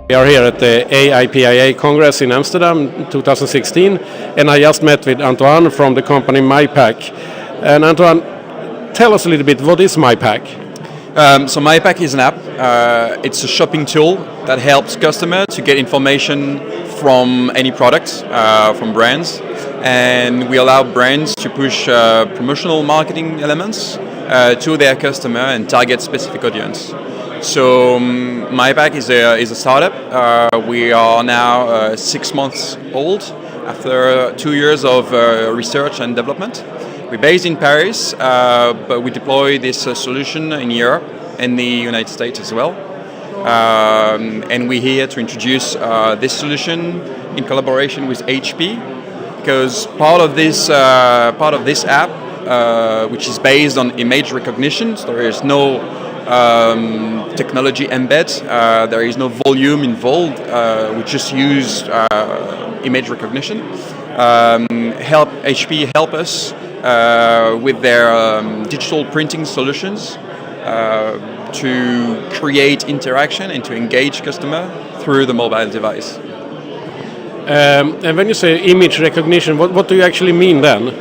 We are here at the AIPIA Congress in Amsterdam 2016, and I just met with Antoine from the company MyPack. And Antoine, tell us a little bit, what is MyPack? So MyPack is an app. It's a shopping tool that helps customers to get information from any product, from brands, and we allow brands to push promotional marketing elements to their customer and target specific audience. So MyPack is a startup. We are now 6 months old after 2 years of research and development. We're based in Paris, but we deploy this solution in Europe and the United States as well. And we're here to introduce this solution in collaboration with HP, because part of this app, which is based on image recognition, so there is no technology embed, there is no volume involved. We just use image recognition. HP help us with their digital printing solutions to create interaction and to engage customer through the mobile device. And when you say image recognition, what do you actually mean then?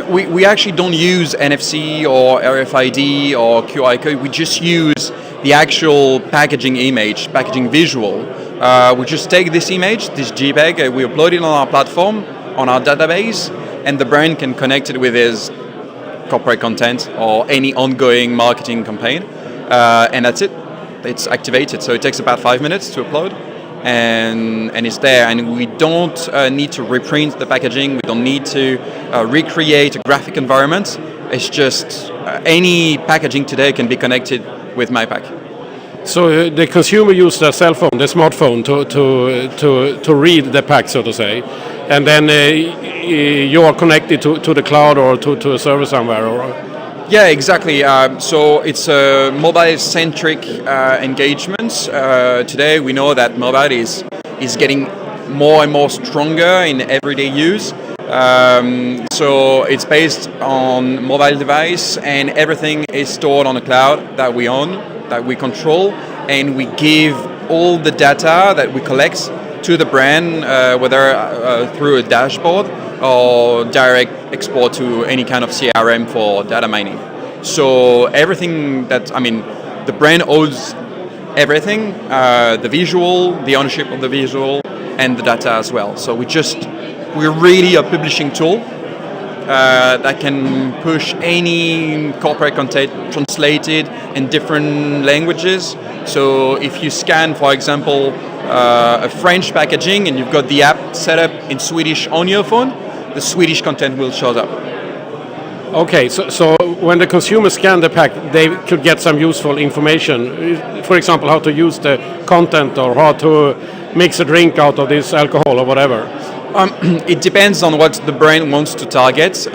We actually don't use NFC or RFID or QR code. We just use the actual packaging image, packaging visual. We just take this image, this JPEG, we upload it on our platform, on our database, and the brand can connect it with his corporate content or any ongoing marketing campaign. And that's it. It's activated. So it takes about 5 minutes to upload. And it's there, and we don't need to reprint the packaging. We don't need to recreate a graphic environment. It's just any packaging today can be connected with MyPack. So the consumer uses their cell phone, the smartphone, to read the pack, so to say, and then you are connected to the cloud or to a server somewhere, or? Yeah, exactly. So it's a mobile-centric engagement. Today we know that mobile is getting more and more stronger in everyday use. So it's based on mobile device, and everything is stored on the cloud that we own, that we control, and we give all the data that we collect to the brand, whether through a dashboard or direct export to any kind of CRM for data mining. So everything the brand owns everything, the visual, the ownership of the visual, and the data as well. So we're really a publishing tool that can push any corporate content translated in different languages. So if you scan, for example, a French packaging and you've got the app set up in Swedish on your phone, the Swedish content will show up. Okay, so when the consumer scan the pack, they could get some useful information. For example, how to use the content or how to mix a drink out of this alcohol or whatever. It depends on what the brand wants to target.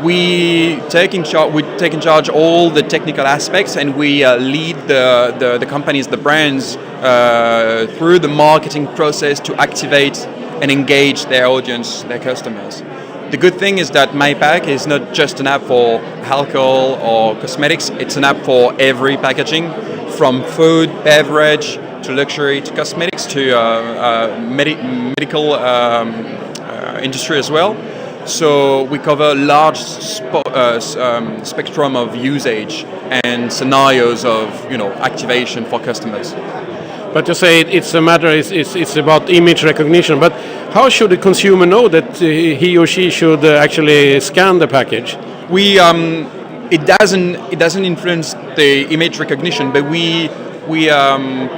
We take in charge all the technical aspects, and we lead the companies, the brands, through the marketing process to activate and engage their audience, their customers. The good thing is that MyPack is not just an app for alcohol or cosmetics, it's an app for every packaging, from food, beverage, to luxury, to cosmetics, to medical industry as well. So we cover a large spectrum of usage and scenarios of activation for customers. But you say it's about image recognition. But how should the consumer know that he or she should actually scan the package? It doesn't influence the image recognition, but we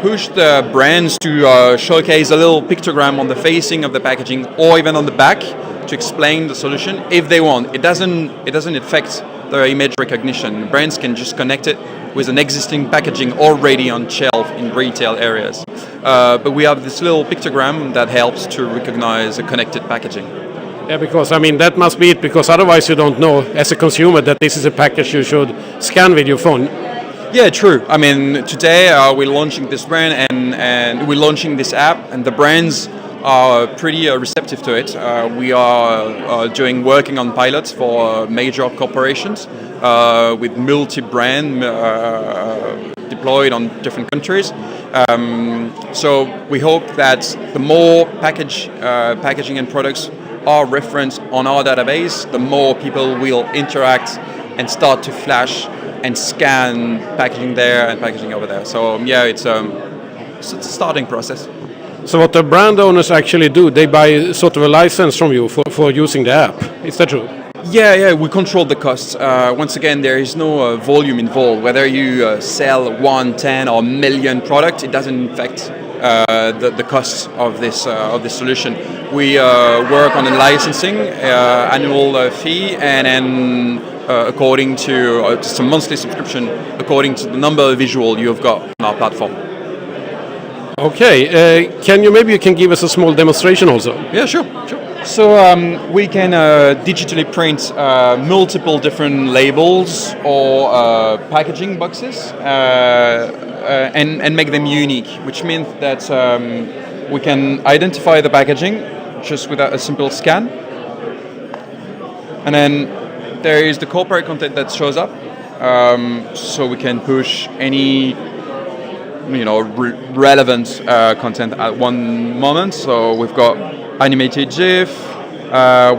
push the brands to showcase a little pictogram on the facing of the packaging or even on the back to explain the solution if they want. It doesn't affect the image recognition. Brands can just connect it with an existing packaging already on shelf in retail areas. But we have this little pictogram that helps to recognize a connected packaging. Yeah, because that must be it, because otherwise you don't know as a consumer that this is a package you should scan with your phone. Yeah, true. Today we're launching this brand and we're launching this app, and the brands are pretty receptive to it. We are working on pilots for major corporations with multi-brand deployed on different countries, So we hope that the more packaging and products are referenced on our database, the more people will interact and start to flash and scan packaging there and packaging over there. So yeah, it's a starting process. So what the brand owners actually do, they buy sort of a license from you for using the app. Is that true? Yeah, we control the costs. Once again, there is no volume involved. Whether you sell 1, 10 or million product, it doesn't affect the cost of this solution. We work on a licensing annual fee, and then according to some monthly subscription, according to the number of visual you've got on our platform. Okay, you can give us a small demonstration also? Yeah, sure. So we can digitally print multiple different labels or packaging boxes and make them unique, which means that we can identify the packaging just with a simple scan. And then there is the corporate content that shows up, so we can push any relevant content at one moment. So we've got animated GIF,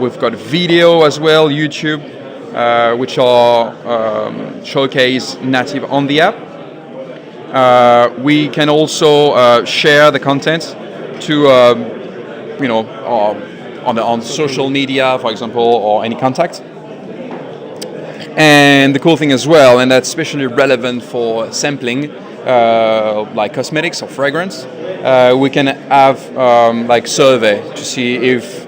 we've got video as well, YouTube, which are showcase native on the app. We can also share the content to on social media, for example, or any contact. And the cool thing as well, and that's especially relevant for sampling, like cosmetics or fragrance, we can have like survey to see if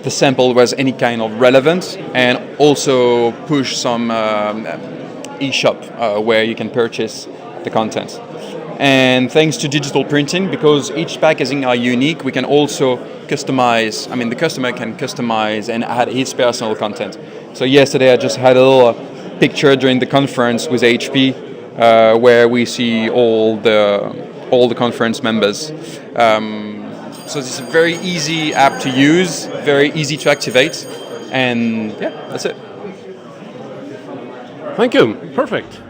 the sample was any kind of relevant, and also push some e-shop where you can purchase the content. And thanks to digital printing, because each packaging are unique, we can also customize. I mean, the customer can customize and add his personal content. So yesterday I just had a little picture during the conference with HP, where we see all the conference members. So it's a very easy app to use, very easy to activate, and yeah, that's it. Thank you. Perfect.